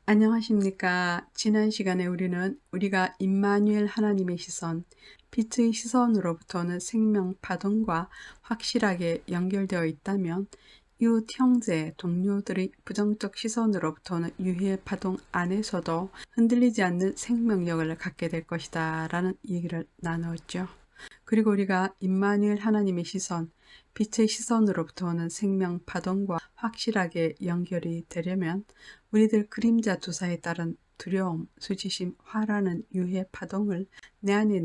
안녕하십니까. 지난 시간에 우리가 임마누엘 하나님의 시선, 빛의 시선으로부터는 생명 파동과 확실하게 연결되어 있다면 이웃 형제, 동료들의 부정적 시선으로부터는 유해 파동 안에서도 흔들리지 않는 생명력을 갖게 될 것이다 라는 얘기를 나누었죠. 그리고 우리가 임마누엘 하나님의 시선, 빛의 시선으로부터는 생명 파동과 확실하게 연결이 되려면 우리들 그림자 투사에 따른 두려움, 수치심, 화라는 유해 파동을 내 안에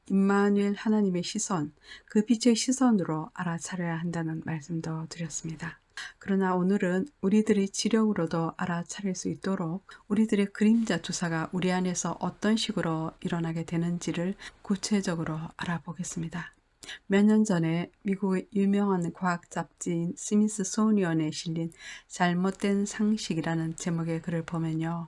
임마누엘 하나님의 시선, 그 빛의 시선으로 알아차려야 한다는 말씀도 드렸습니다. 그러나 오늘은 우리들의 지력으로도 알아차릴 수 있도록 우리들의 그림자 투사가 우리 안에서 어떤 식으로 일어나게 되는지를 구체적으로 알아보겠습니다. 몇 년 전에 미국의 유명한 과학 잡지인 스미스소니언에 실린 잘못된 상식이라는 제목의 글을 보면요.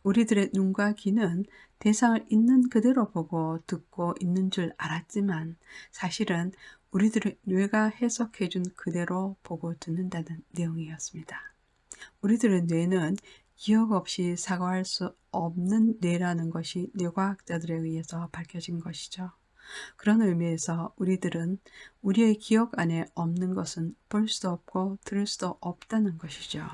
우리들의 눈과 귀는 대상을 있는 그대로 보고 듣고 있는 줄 알았지만 사실은 우리들의 뇌가 해석해준 그대로 보고 듣는다는 내용이었습니다. 우리들의 뇌는 기억 없이 사고할 수 없는 뇌라는 것이 뇌과학자들에 의해서 밝혀진 것이죠. 그런 의미에서 우리들은 우리의 기억 안에 없는 것은 볼 수도 없고 들을 수도 없다는 것이죠.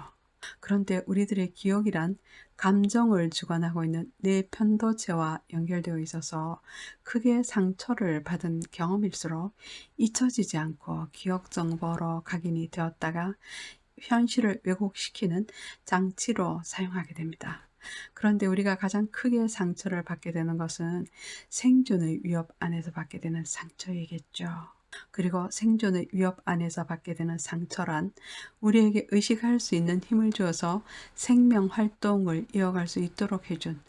그런데 우리들의 기억이란 감정을 주관하고 있는 뇌 편도체와 연결되어 있어서 크게 상처를 받은 경험일수록 잊혀지지 않고 기억 정보로 각인이 되었다가 현실을 왜곡시키는 장치로 사용하게 됩니다. 그런데 우리가 가장 크게 상처를 받게 되는 것은 생존의 위협 안에서 받게 되는 상처이겠죠. 그리고 생존의 위협 안에서 받게 되는 상처란 우리에게 의식할 수 있는 힘을 주어서 생명 활동을 이어갈 수 있도록 해준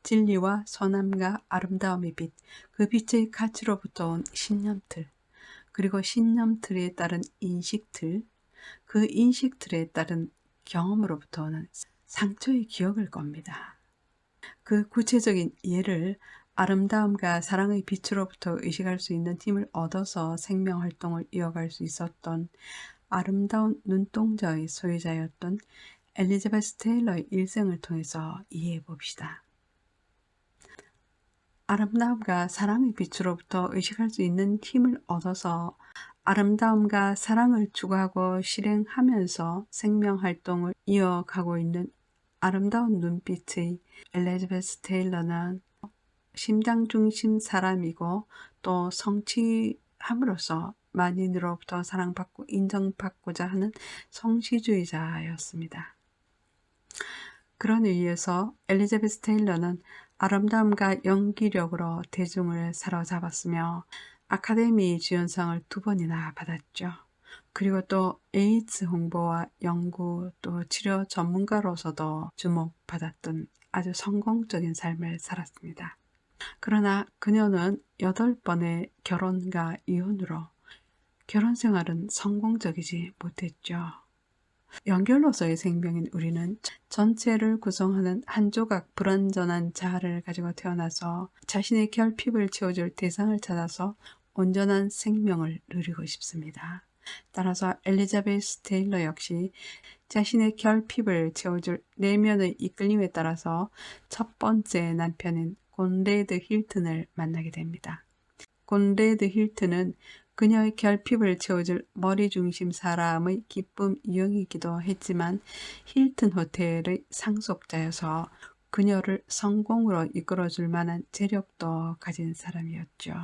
진리와 선함과 아름다움의 빛, 그 빛의 가치로부터 온 신념틀, 그리고 신념틀에 따른 인식틀, 그 인식틀에 따른 경험으로부터 오는 상처의 기억일 겁니다. 그 구체적인 예를 아름다움과 사랑의 빛으로부터 의식할 수 있는 힘을 얻어서 생명 활동을 이어갈 수 있었던 아름다운 눈동자의 소유자였던 엘리자베스 테일러의 일생을 통해서 이해해 봅시다. 아름다움과 사랑의 빛으로부터 의식할 수 있는 힘을 얻어서 아름다움과 사랑을 추구하고 실행하면서 생명 활동을 이어가고 있는 아름다운 눈빛의 엘리자베스 테일러는 심장 중심 사람이고 또 성취함으로써 만인으로부터 사랑받고 인정받고자 하는 성취주의자였습니다. 그런 의미에서 엘리자베스 테일러는 아름다움과 연기력으로 대중을 사로잡았으며 아카데미 주연상을 2번이나 받았죠. 그리고 또 에이즈 홍보와 연구 또 치료 전문가로서도 주목받았던 아주 성공적인 삶을 살았습니다. 그러나 그녀는 8번의 결혼과 이혼으로 결혼 생활은 성공적이지 못했죠. 연결로서의 생명인 우리는 전체를 구성하는 한 조각 불완전한 자아를 가지고 태어나서 자신의 결핍을 채워줄 대상을 찾아서 온전한 생명을 누리고 싶습니다. 따라서 엘리자베스 테일러 역시 자신의 결핍을 채워줄 내면의 이끌림에 따라서 첫 번째 남편인 곤레드 힐튼을 만나게 됩니다. 곤레드 힐튼은 그녀의 결핍을 채워줄 머리 중심 사람의 기쁨 유형이기도 했지만 힐튼 호텔의 상속자여서 그녀를 성공으로 이끌어줄 만한 재력도 가진 사람이었죠.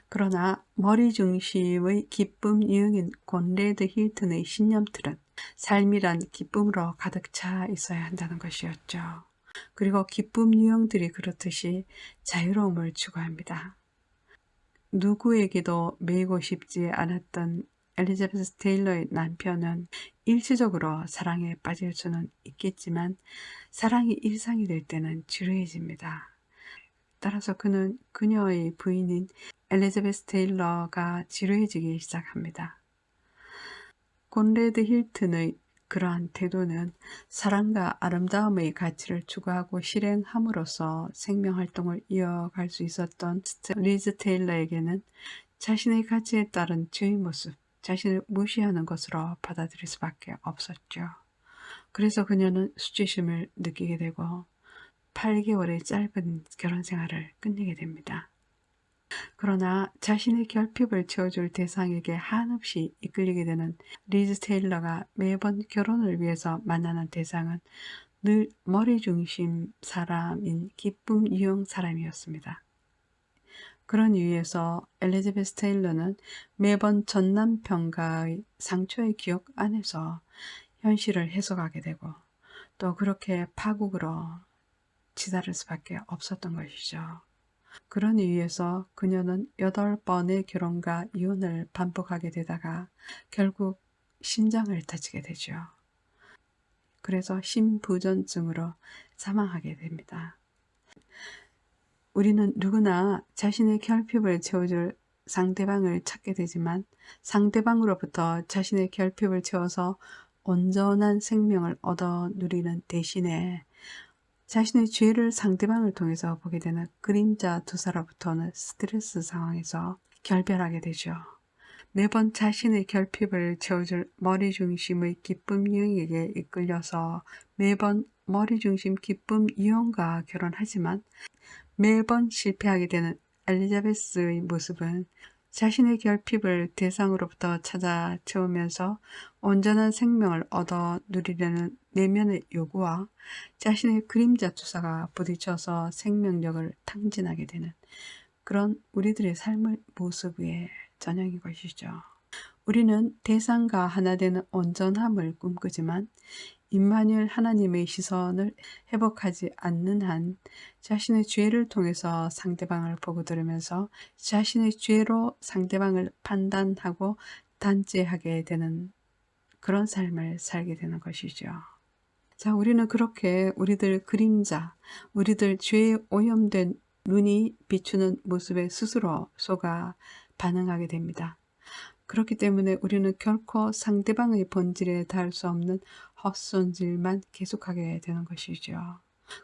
그러나 머리 중심의 기쁨 유형인 곤레드 힐튼의 신념틀은 삶이란 기쁨으로 가득 차 있어야 한다는 것이었죠. 그리고 기쁨 유형들이 그렇듯이 자유로움을 추구합니다. 누구에게도 매이고 싶지 않았던 엘리자베스 테일러의 남편은 일시적으로 사랑에 빠질 수는 있겠지만 사랑이 일상이 될 때는 지루해집니다. 따라서 그는 그녀의 부인인 엘리자베스 테일러가 지루해지기 시작합니다. 곤레드 힐튼의 그러한 태도는 사랑과 아름다움의 가치를 추구하고 실행함으로써 생명활동을 이어갈 수 있었던 리즈 테일러에게는 자신의 가치에 따른 죄의 모습, 자신을 무시하는 것으로 받아들일 수밖에 없었죠. 그래서 그녀는 수치심을 느끼게 되고 8개월의 짧은 결혼 생활을 끝내게 됩니다. 그러나 자신의 결핍을 채워줄 대상에게 한없이 이끌리게 되는 리즈 테일러가 매번 결혼을 위해서 만나는 대상은 늘 머리 중심 사람인 기쁨 유형 사람이었습니다. 그런 이유에서 엘리자베스 테일러는 매번 전 남편과의 상처의 기억 안에서 현실을 해석하게 되고 또 그렇게 파국으로 치달을 수밖에 없었던 것이죠. 그런 이유에서 그녀는 8번의 결혼과 이혼을 반복하게 되다가 결국 심장을 다치게 되죠. 그래서 심부전증으로 사망하게 됩니다. 우리는 누구나 자신의 결핍을 채워줄 상대방을 찾게 되지만 상대방으로부터 자신의 결핍을 채워서 온전한 생명을 얻어 누리는 대신에 자신의 죄를 상대방을 통해서 보게 되는 그림자 투사로부터는 스트레스 상황에서 결별하게 되죠. 매번 자신의 결핍을 채워줄 머리 중심의 기쁨 유형에게 이끌려서 매번 머리 중심 기쁨 유형과 결혼하지만 매번 실패하게 되는 엘리자베스의 모습은 자신의 결핍을 대상으로부터 찾아 채우면서 온전한 생명을 얻어 누리려는 내면의 요구와 자신의 그림자 투사가 부딪혀서 생명력을 탕진하게 되는 그런 우리들의 삶의 모습의 전형인 것이죠. 우리는 대상과 하나 되는 온전함을 꿈꾸지만 임마누엘 하나님의 시선을 회복하지 않는 한 자신의 죄를 통해서 상대방을 보고 들으면서 자신의 죄로 상대방을 판단하고 단죄하게 되는 그런 삶을 살게 되는 것이죠. 자, 우리는 그렇게 우리들 그림자, 우리들 죄에 오염된 눈이 비추는 모습에 스스로 속아 반응하게 됩니다. 그렇기 때문에 우리는 결코 상대방의 본질에 닿을 수 없는 헛손질만 계속하게 되는 것이죠.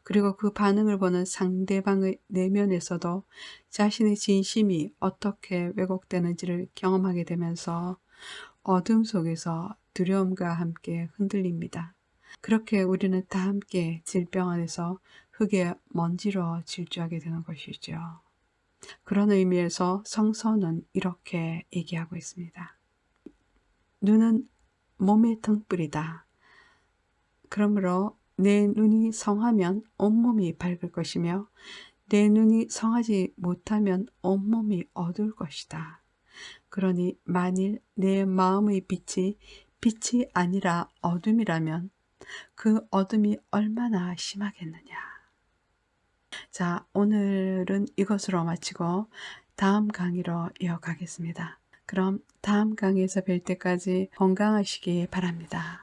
그리고 그 반응을 보는 상대방의 내면에서도 자신의 진심이 어떻게 왜곡되는지를 경험하게 되면서 어둠 속에서 두려움과 함께 흔들립니다. 그렇게 우리는 다 함께 질병 안에서 흙의 먼지로 질주하게 되는 것이죠. 그런 의미에서 성서는 이렇게 얘기하고 있습니다. 눈은 몸의 등불이다. 그러므로 내 눈이 성하면 온몸이 밝을 것이며 내 눈이 성하지 못하면 온몸이 어두울 것이다. 그러니 만일 내 마음의 빛이 아니라 어둠이라면 그 어둠이 얼마나 심하겠느냐. 자, 오늘은 이것으로 마치고 다음 강의로 이어가겠습니다. 그럼 다음 강의에서 뵐 때까지 건강하시기 바랍니다.